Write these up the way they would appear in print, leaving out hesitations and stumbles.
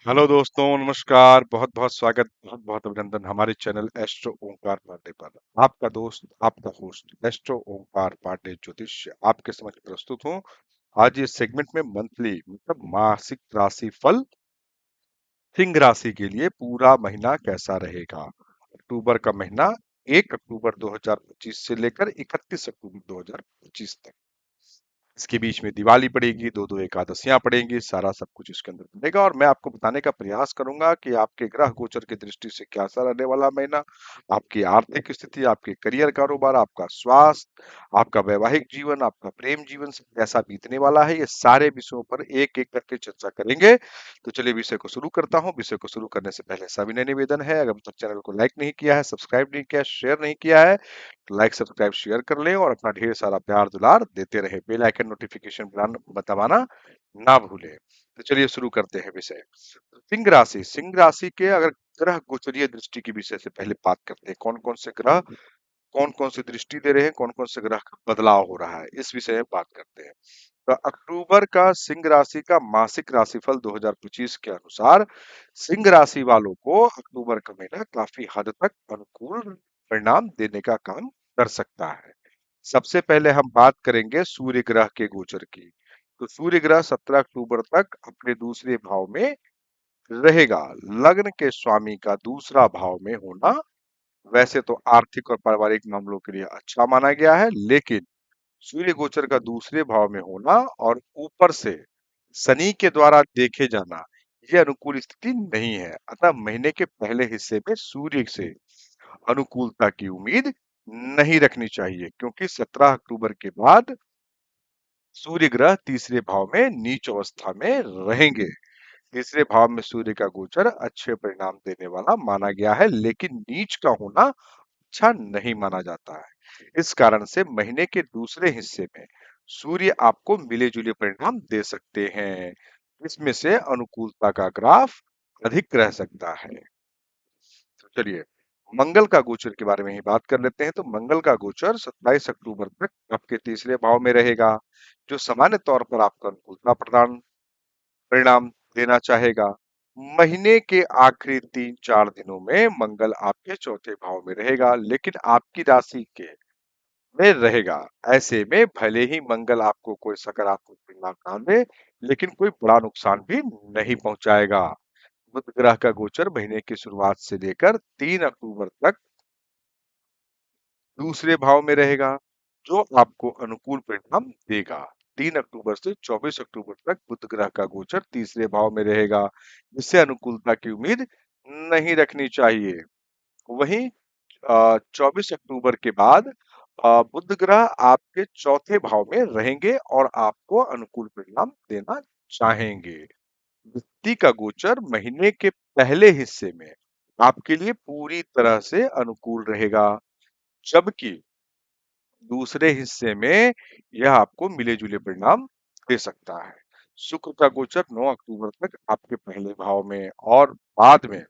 Hello दोस्तों, नमस्कार। बहुत बहुत स्वागत, बहुत बहुत अभिनंदन हमारे चैनल एस्ट्रो ओंकार पांडे पर। आपका दोस्त, आपका होस्ट एस्ट्रो ओंकार पांडे ज्योतिष्य आपके समक्ष प्रस्तुत हूँ। आज इस सेगमेंट में मंथली मतलब मासिक राशि फल सिंह राशि के लिए पूरा महीना कैसा रहेगा। अक्टूबर का महीना 1 अक्टूबर 2025 से लेकर 31 अक्टूबर 2025 तक। इसके बीच में दिवाली पड़ेगी, दो दो एकादशियां पड़ेंगी, सारा सब कुछ इसके अंदर पड़ेगा। और मैं आपको बताने का प्रयास करूंगा कि आपके ग्रह गोचर की दृष्टि से कैसा रहने वाला महीना, आपकी आर्थिक स्थिति, आपके करियर कारोबार, आपका स्वास्थ्य, आपका वैवाहिक जीवन, आपका प्रेम जीवन से कैसा बीतने वाला है। ये सारे विषयों पर एक एक करके चर्चा करेंगे। तो चलिए विषय को शुरू करता हूँ। विषय को शुरू करने से पहले सविनय निवेदन है, अगर अब तक चैनल को लाइक नहीं किया है, सब्सक्राइब नहीं किया, शेयर नहीं किया है, लाइक सब्सक्राइब शेयर कर लें और अपना ढेर सारा प्यार दुलार देते रहे। बेल आइकन नोटिफिकेशन दबाना ना भूलें। तो चलिए शुरू करते हैं विषय। सिंह राशि, सिंह राशि के अगर ग्रह गोचरीय दृष्टि के विषय से पहले बात करते हैं। कौन कौन से ग्रह कौन कौन सी दृष्टि दे रहे हैं, कौन कौन से ग्रह का बदलाव हो रहा है, इस विषय में बात करते हैं। तो अक्टूबर का सिंह राशि का मासिक राशिफल 2025 के अनुसार सिंह राशि वालों को अक्टूबर का महीना काफी हद तक अनुकूल परिणाम देने का काम कर सकता है। सबसे पहले हम बात करेंगे सूर्य ग्रह के गोचर की। तो सूर्य ग्रह 17 अक्टूबर तक अपने दूसरे भाव में रहेगा। लग्न के स्वामी का दूसरा भाव में होना वैसे तो आर्थिक और पारिवारिक मामलों के लिए अच्छा माना गया है, लेकिन सूर्य गोचर का दूसरे भाव में होना और ऊपर से शनि के द्वारा देखे जाना, ये अनुकूल स्थिति नहीं है। अतः महीने के पहले हिस्से में सूर्य से अनुकूलता की उम्मीद नहीं रखनी चाहिए, क्योंकि 17 अक्टूबर के बाद सूर्य ग्रह तीसरे भाव में नीच अवस्था में रहेंगे। तीसरे भाव में सूर्य का गोचर अच्छे परिणाम देने वाला माना गया है, लेकिन नीच का होना अच्छा नहीं माना जाता है। इस कारण से महीने के दूसरे हिस्से में सूर्य आपको मिले जुले परिणाम दे सकते हैं। इसमें से अनुकूलता का ग्राफ अधिक रह सकता है। तो चलिए मंगल का गोचर के बारे में ही बात कर लेते हैं। तो मंगल का गोचर 27 अक्टूबर तक आपके तीसरे भाव में रहेगा, जो सामान्य तौर पर आपको अनुकूलता प्रदान परिणाम देना चाहेगा। महीने के आखिरी 3-4 दिनों में मंगल आपके चौथे भाव में रहेगा, लेकिन आपकी राशि के में रहेगा। ऐसे में भले ही मंगल आपको कोई सकारात्मक परिणाम ना दे, लेकिन कोई बड़ा नुकसान भी नहीं पहुंचाएगा। बुध ग्रह का गोचर महीने की शुरुआत से लेकर 3 अक्टूबर तक दूसरे भाव में रहेगा, जो आपको अनुकूल परिणाम देगा। 3 अक्टूबर से 24 अक्टूबर तक बुध ग्रह का गोचर तीसरे भाव में रहेगा, जिससे अनुकूलता की उम्मीद नहीं रखनी चाहिए। वहीं 24 अक्टूबर के बाद बुध ग्रह आपके चौथे भाव में रहेंगे और आपको अनुकूल परिणाम देना चाहेंगे। वृत्ति का गोचर महीने के पहले हिस्से में आपके लिए पूरी तरह से अनुकूल रहेगा, जबकि दूसरे हिस्से में यह आपको मिले जुले परिणाम दे सकता है। शुक्र का गोचर 9 अक्टूबर तक आपके पहले भाव में और बाद में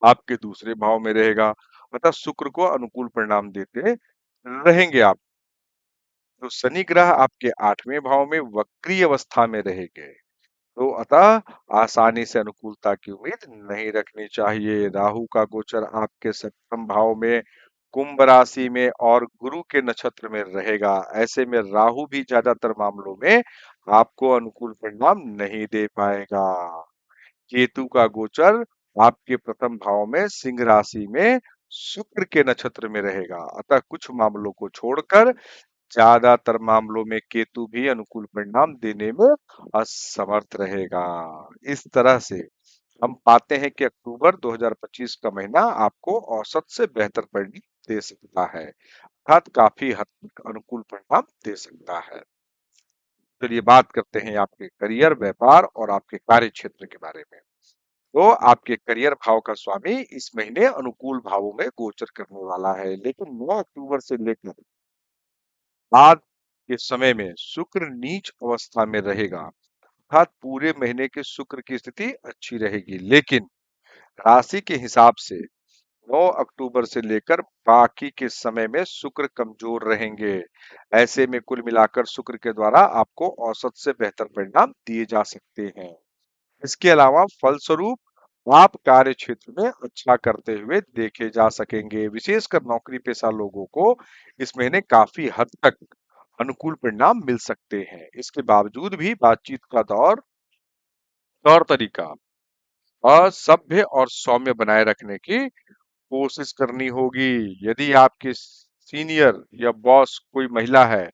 आपके दूसरे भाव में रहेगा। अतः शुक्र को अनुकूल परिणाम देते रहेंगे आप। तो शनि ग्रह आपके 8वें भाव में वक्री अवस्था में रहेंगे, तो अतः आसानी से अनुकूलता की उम्मीद नहीं रखनी चाहिए। राहु का गोचर आपके 7वें भाव में कुंभ राशि में और गुरु के नक्षत्र में रहेगा। ऐसे में राहु भी ज्यादातर मामलों में आपको अनुकूल परिणाम नहीं दे पाएगा। केतु का गोचर आपके प्रथम भाव में सिंह राशि में शुक्र के नक्षत्र में रहेगा। अतः कुछ मामलों को छोड़कर ज्यादातर मामलों में केतु भी अनुकूल परिणाम देने में असमर्थ रहेगा। इस तरह से हम पाते हैं कि अक्टूबर 2025 का महीना आपको औसत से बेहतर परिणाम दे सकता है, अर्थात काफी हद तक अनुकूल परिणाम दे सकता है। चलिए बात करते हैं आपके करियर, व्यापार और आपके कार्य क्षेत्र के बारे में। तो आपके करियर भाव का स्वामी इस महीने अनुकूल भावों में गोचर करने वाला है, लेकिन 9 अक्टूबर से लेकर बाद के समय में शुक्र नीच अवस्था में रहेगा, अर्थात पूरे महीने के शुक्र की स्थिति अच्छी रहेगी, लेकिन राशि के हिसाब से 9 अक्टूबर से लेकर बाकी के समय में शुक्र कमजोर रहेंगे। ऐसे में कुल मिलाकर शुक्र के द्वारा आपको औसत से बेहतर परिणाम दिए जा सकते हैं। इसके अलावा फलस्वरूप आप कार्य क्षेत्र में अच्छा करते हुए देखे जा सकेंगे। विशेषकर नौकरी पेशा लोगों को इस महीने काफी हद तक अनुकूल परिणाम मिल सकते हैं। इसके बावजूद भी बातचीत का तौर तरीका असभ्य और सौम्य बनाए रखने की कोशिश करनी होगी। यदि आपके सीनियर या बॉस कोई महिला है,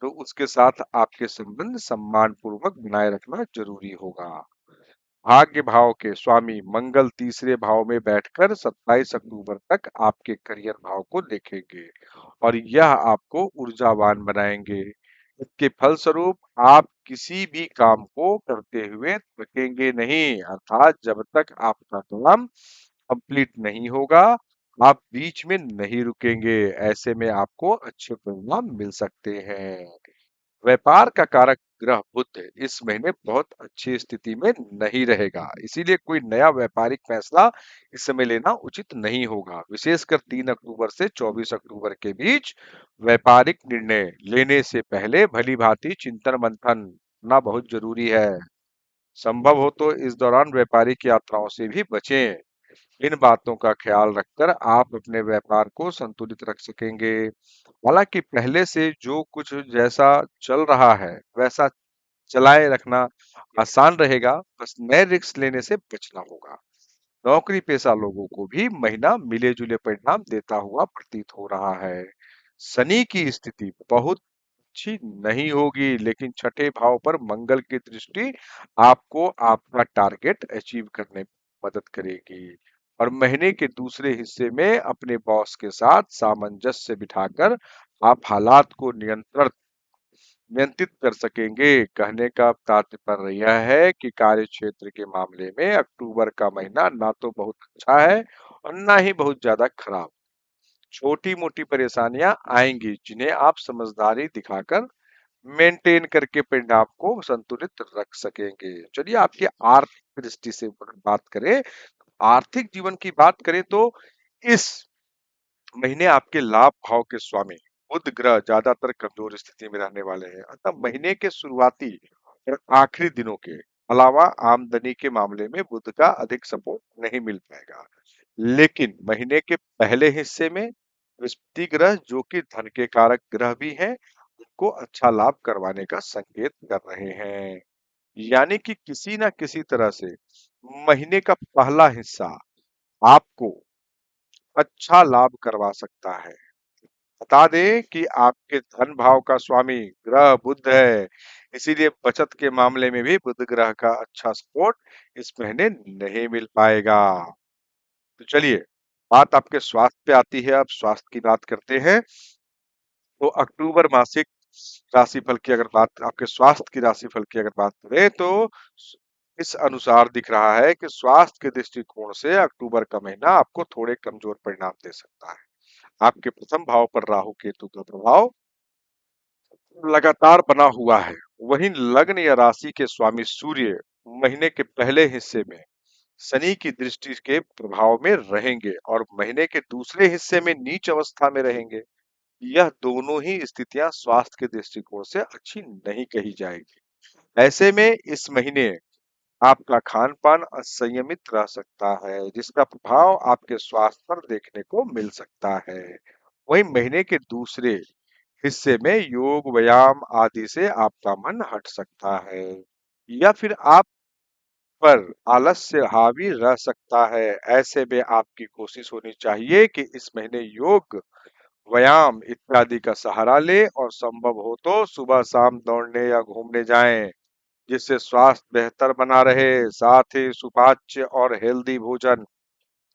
तो उसके साथ आपके संबंध सम्मान पूर्वक बनाए रखना जरूरी होगा। भाग्य भाव के स्वामी मंगल तीसरे भाव में बैठकर 27 अक्टूबर तक आपके करियर भाव को देखेंगे और यह आपको ऊर्जावान बनाएंगे। इसके फलस्वरूप आप किसी भी काम को करते हुए थकेंगे नहीं, अर्थात जब तक आपका काम कंप्लीट नहीं होगा, आप बीच में नहीं रुकेंगे। ऐसे में आपको अच्छे परिणाम मिल सकते हैं। व्यापार का कारक ग्रह बुध इस महीने बहुत अच्छी स्थिति में नहीं रहेगा, इसीलिए कोई नया व्यापारिक फैसला इस समय लेना उचित नहीं होगा। विशेषकर 3 अक्टूबर से 24 अक्टूबर के बीच व्यापारिक निर्णय लेने से पहले भली भांति चिंतन मंथन करना बहुत जरूरी है। संभव हो तो इस दौरान व्यापारिक यात्राओं से भी बचें। इन बातों का ख्याल रखकर आप अपने व्यापार को संतुलित रख सकेंगे। हालांकि पहले से जो कुछ जैसा चल रहा है वैसा चलाए रखना आसान रहेगा, बस नए रिस्क लेने से बचना होगा। नौकरी पेशा लोगों को भी महीना मिले जुले परिणाम देता हुआ प्रतीत हो रहा है। शनि की स्थिति बहुत अच्छी नहीं होगी, लेकिन छठे भाव पर मंगल की दृष्टि आपको आपका टारगेट अचीव करने में मदद करेगी और महीने के दूसरे हिस्से में अपने बॉस के साथ सामंजस्य बिठाकर आप हालात को नियंत्रित कर सकेंगे। कहने का तात्पर्य यह है कि कार्य क्षेत्र के मामले में अक्टूबर का महीना ना तो बहुत अच्छा है और ना ही बहुत ज्यादा खराब। छोटी-मोटी परेशानियां आएंगी, जिन्हें आप समझदारी दिखाकर मेंटेन करके परिणाम को संतुलित रख सकेंगे। चलिए आपकी आर्थिक दृष्टि से बात करें, आर्थिक जीवन की बात करें तो इस महीने आपके लाभ भाव के स्वामी बुध ग्रह ज्यादातर कमजोर स्थिति में रहने वाले हैं, अतः महीने के शुरुआती और आखिरी दिनों के अलावा आमदनी के मामले में बुध का अधिक सपोर्ट नहीं मिल पाएगा। लेकिन महीने के पहले हिस्से में बृहस्पति ग्रह, जो कि धन के कारक ग्रह भी है, को अच्छा लाभ करवाने का संकेत कर रहे हैं। यानी कि किसी ना किसी तरह से महीने का पहला हिस्सा आपको अच्छा लाभ करवा सकता है। बता दें कि आपके धन भाव का स्वामी ग्रह बुध है, इसीलिए बचत के मामले में भी बुध ग्रह का अच्छा सपोर्ट इस महीने नहीं मिल पाएगा। तो चलिए बात आपके स्वास्थ्य पे आती है। अब स्वास्थ्य की बात करते हैं। तो अक्टूबर मासिक राशिफल की अगर बात आपके स्वास्थ्य की राशिफल की अगर बात करें तो इस अनुसार दिख रहा है कि स्वास्थ्य के दृष्टिकोण से अक्टूबर का महीना आपको थोड़े कमजोर परिणाम दे सकता है। आपके प्रथम भाव पर राहु केतु का प्रभाव लगातार बना हुआ है। वहीं लग्न या राशि के स्वामी सूर्य महीने के पहले हिस्से में शनि की दृष्टि के प्रभाव में रहेंगे और महीने के दूसरे हिस्से में नीच अवस्था में रहेंगे। यह दोनों ही स्थितियां स्वास्थ्य के दृष्टिकोण से अच्छी नहीं कही जाएगी। ऐसे में इस महीने आपका खान पान असंयमित रह सकता है, जिसका प्रभाव आपके स्वास्थ्य पर देखने को मिल सकता है। वहीं महीने के दूसरे हिस्से में योग व्यायाम आदि से आपका मन हट सकता है या फिर आप पर आलस्य हावी रह सकता है। ऐसे में आपकी कोशिश होनी चाहिए कि इस महीने योग व्यायाम इत्यादि का सहारा ले और संभव हो तो सुबह शाम दौड़ने या घूमने जाएं, जिससे स्वास्थ्य बेहतर बना रहे। साथ ही सुपाच्य और हेल्दी भोजन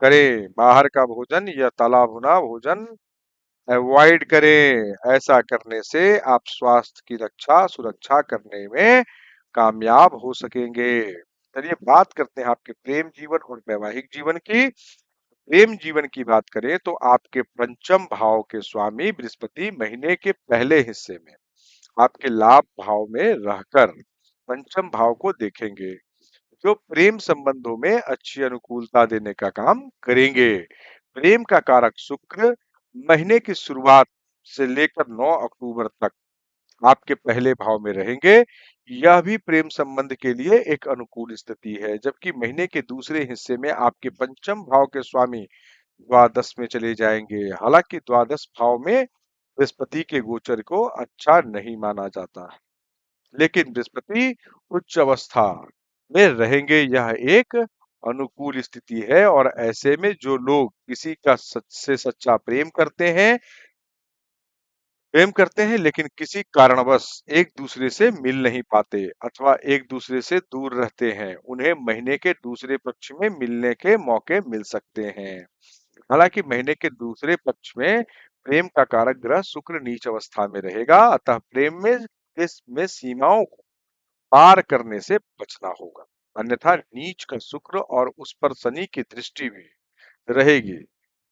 करें, बाहर का भोजन या तला भुना भोजन अवॉइड करें। ऐसा करने से आप स्वास्थ्य की रक्षा सुरक्षा करने में कामयाब हो सकेंगे। चलिए बात करते हैं आपके प्रेम जीवन और वैवाहिक जीवन की। प्रेम जीवन की बात करें तो आपके पंचम भाव के स्वामी बृहस्पति महीने के पहले हिस्से में आपके लाभ भाव में रहकर पंचम भाव को देखेंगे, जो प्रेम संबंधों में अच्छी अनुकूलता देने का काम करेंगे। प्रेम का कारक शुक्र महीने की शुरुआत से लेकर 9 अक्टूबर तक आपके पहले भाव में रहेंगे, यह भी प्रेम संबंध के लिए एक अनुकूल स्थिति है। जबकि महीने के दूसरे हिस्से में आपके पंचम भाव के स्वामी द्वादश में चले जाएंगे। हालांकि द्वादश भाव में बृहस्पति के गोचर को अच्छा नहीं माना जाता, लेकिन बृहस्पति उच्च अवस्था में रहेंगे, यह एक अनुकूल स्थिति है। और ऐसे में जो लोग किसी का सच से सच्चा प्रेम करते हैं लेकिन किसी कारणवश एक दूसरे से मिल नहीं पाते अथवा एक दूसरे से दूर रहते हैं, उन्हें महीने के दूसरे पक्ष में मिलने के मौके मिल सकते हैं। हालांकि महीने के दूसरे पक्ष में प्रेम का कारक ग्रह शुक्र नीच अवस्था में रहेगा, अतः प्रेम में इसमें सीमाओं को पार करने से बचना होगा। अन्यथा नीच का शुक्र और उस पर शनि की दृष्टि भी रहेगी,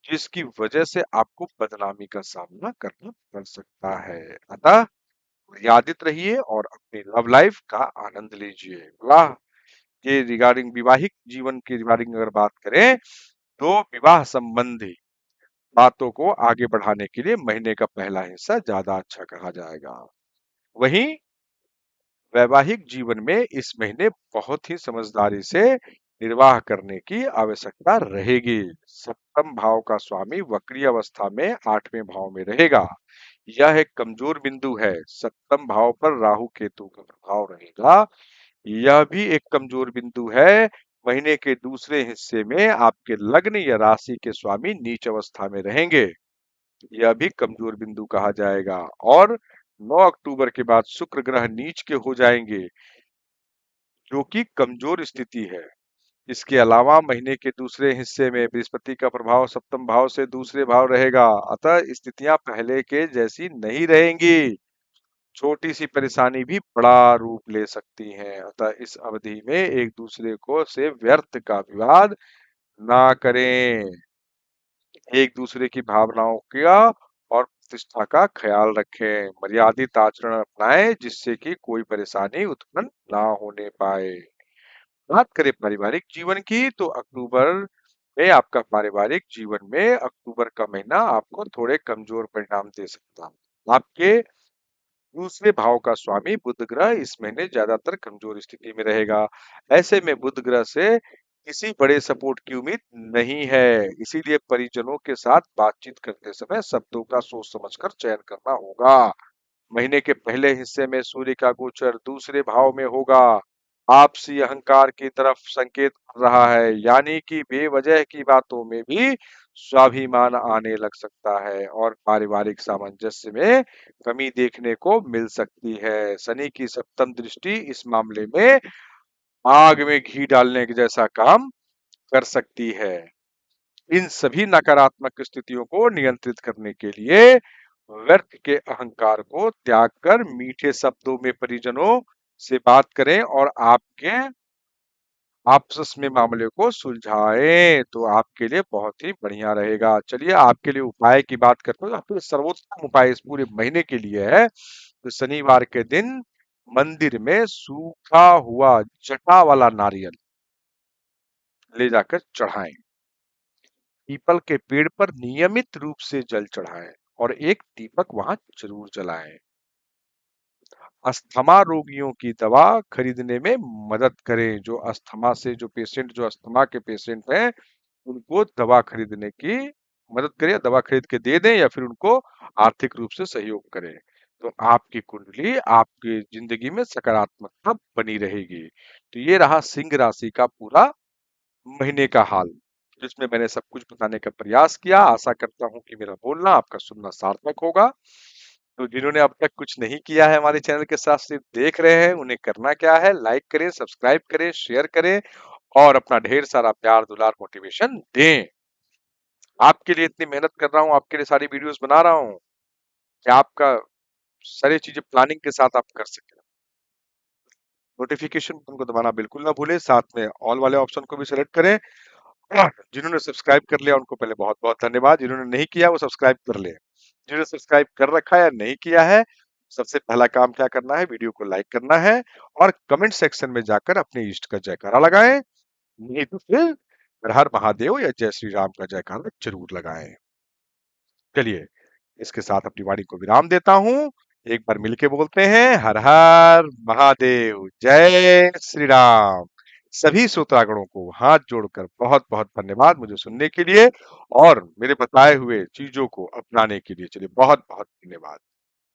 जिसकी वजह से आपको बदनामी का सामना करना पड़ सकता है। अतः मर्यादित रहिए और अपनी लव लाइफ का आनंद लीजिए। विवाह के रिगार्डिंग, विवाहिक जीवन के रिगार्डिंग अगर बात करें, तो विवाह संबंधी बातों को आगे बढ़ाने के लिए महीने का पहला हिस्सा ज्यादा अच्छा कहा जाएगा। वहीं वैवाहिक जीवन में इस महीने बहुत ही समझदारी से निर्वाह करने की आवश्यकता रहेगी। सप्तम भाव का स्वामी वक्री अवस्था में आठवें भाव में रहेगा। यह एक कमजोर बिंदु है। सप्तम भाव पर राहु केतु का प्रभाव रहेगा, यह भी एक कमजोर बिंदु है। महीने के दूसरे हिस्से में आपके लग्न या राशि के स्वामी नीच अवस्था में रहेंगे, यह भी कमजोर बिंदु कहा जाएगा। और 9 अक्टूबर के बाद शुक्र ग्रह नीच के हो जाएंगे, जो कि कमजोर स्थिति है। इसके अलावा महीने के दूसरे हिस्से में बृहस्पति का प्रभाव सप्तम भाव से दूसरे भाव रहेगा, अतः स्थितियां पहले के जैसी नहीं रहेंगी। छोटी सी परेशानी भी बड़ा रूप ले सकती हैं। अतः इस अवधि में एक दूसरे को से व्यर्थ का विवाद ना करें। एक दूसरे की भावनाओं का और प्रतिष्ठा का ख्याल रखें। मर्यादित आचरण अपनाएं, जिससे कि कोई परेशानी उत्पन्न ना होने पाए। बात करें पारिवारिक जीवन की, तो अक्टूबर में आपका पारिवारिक जीवन में अक्टूबर का महीना आपको थोड़े कमजोर परिणाम दे सकता है। आपके दूसरे भाव का स्वामी बुध ग्रह इस महीने ज्यादातर कमजोर स्थिति में रहेगा। ऐसे में बुध ग्रह से किसी बड़े सपोर्ट की उम्मीद नहीं है। इसीलिए परिजनों के साथ बातचीत करते समय शब्दों का सोच समझकर चयन करना होगा। महीने के पहले हिस्से में सूर्य का गोचर दूसरे भाव में होगा, आपसी अहंकार की तरफ संकेत कर रहा है, यानी कि बेवजह की बातों में भी स्वाभिमान आने लग सकता है और पारिवारिक सामंजस्य में कमी देखने को मिल सकती है। शनि की सप्तम दृष्टि इस मामले में आग में घी डालने के जैसा काम कर सकती है। इन सभी नकारात्मक स्थितियों को नियंत्रित करने के लिए व्यर्थ के अहंकार को त्याग कर मीठे शब्दों में परिजनों से बात करें और आपके आपस में मामले को सुलझाएं, तो आपके लिए बहुत ही बढ़िया रहेगा। चलिए आपके लिए उपाय की बात करते हैं। आपके सर्वोत्तम उपाय इस पूरे महीने के लिए है, तो शनिवार के दिन मंदिर में सूखा हुआ जटा वाला नारियल ले जाकर चढ़ाएं। पीपल के पेड़ पर नियमित रूप से जल चढ़ाएं और एक दीपक वहां जरूर जलाएं। अस्थमा रोगियों की दवा खरीदने में मदद करें। जो अस्थमा से जो अस्थमा के पेशेंट हैं, उनको दवा खरीदने की मदद करें, या दवा खरीद के दे दें, या फिर उनको आर्थिक रूप से सहयोग करें। तो आपकी कुंडली आपकी जिंदगी में सकारात्मकता बनी रहेगी। तो ये रहा सिंह राशि का पूरा महीने का हाल, जिसमें मैंने सब कुछ बताने का प्रयास किया। आशा करता हूँ कि मेरा बोलना आपका सुनना सार्थक होगा। तो जिन्होंने अब तक कुछ नहीं किया है हमारे चैनल के साथ, सिर्फ देख रहे हैं, उन्हें करना क्या है, लाइक करें, सब्सक्राइब करें, शेयर करें और अपना ढेर सारा प्यार दुलार मोटिवेशन दें। आपके लिए इतनी मेहनत कर रहा हूँ, आपके लिए सारी वीडियोस बना रहा हूँ कि आपका सारी चीजें प्लानिंग के साथ आप कर सकें। नोटिफिकेशन बटन को दबाना बिल्कुल ना भूलें, साथ में ऑल वाले ऑप्शन को भी सेलेक्ट करें। जिन्होंने सब्सक्राइब कर लिया उनको पहले बहुत बहुत धन्यवाद। जिन्होंने नहीं किया वो सब्सक्राइब कर ले। जिन्होंने सब्सक्राइब कर रखा है या नहीं किया है, सबसे पहला काम क्या करना है, वीडियो को लाइक करना है और कमेंट सेक्शन में जाकर अपने इष्ट का जयकारा लगाएं। नहीं तो फिर हर हर महादेव या जय श्री राम का जयकारा जरूर लगाएं। चलिए इसके साथ अपनी वाणी को विराम देता हूँ। एक बार मिलके बोलते हैं, हर हर महादेव, जय श्री राम। सभी श्रोतागणों को हाथ जोड़कर बहुत बहुत धन्यवाद मुझे सुनने के लिए और मेरे बताए हुए चीजों को अपनाने के लिए। चलिए बहुत बहुत धन्यवाद।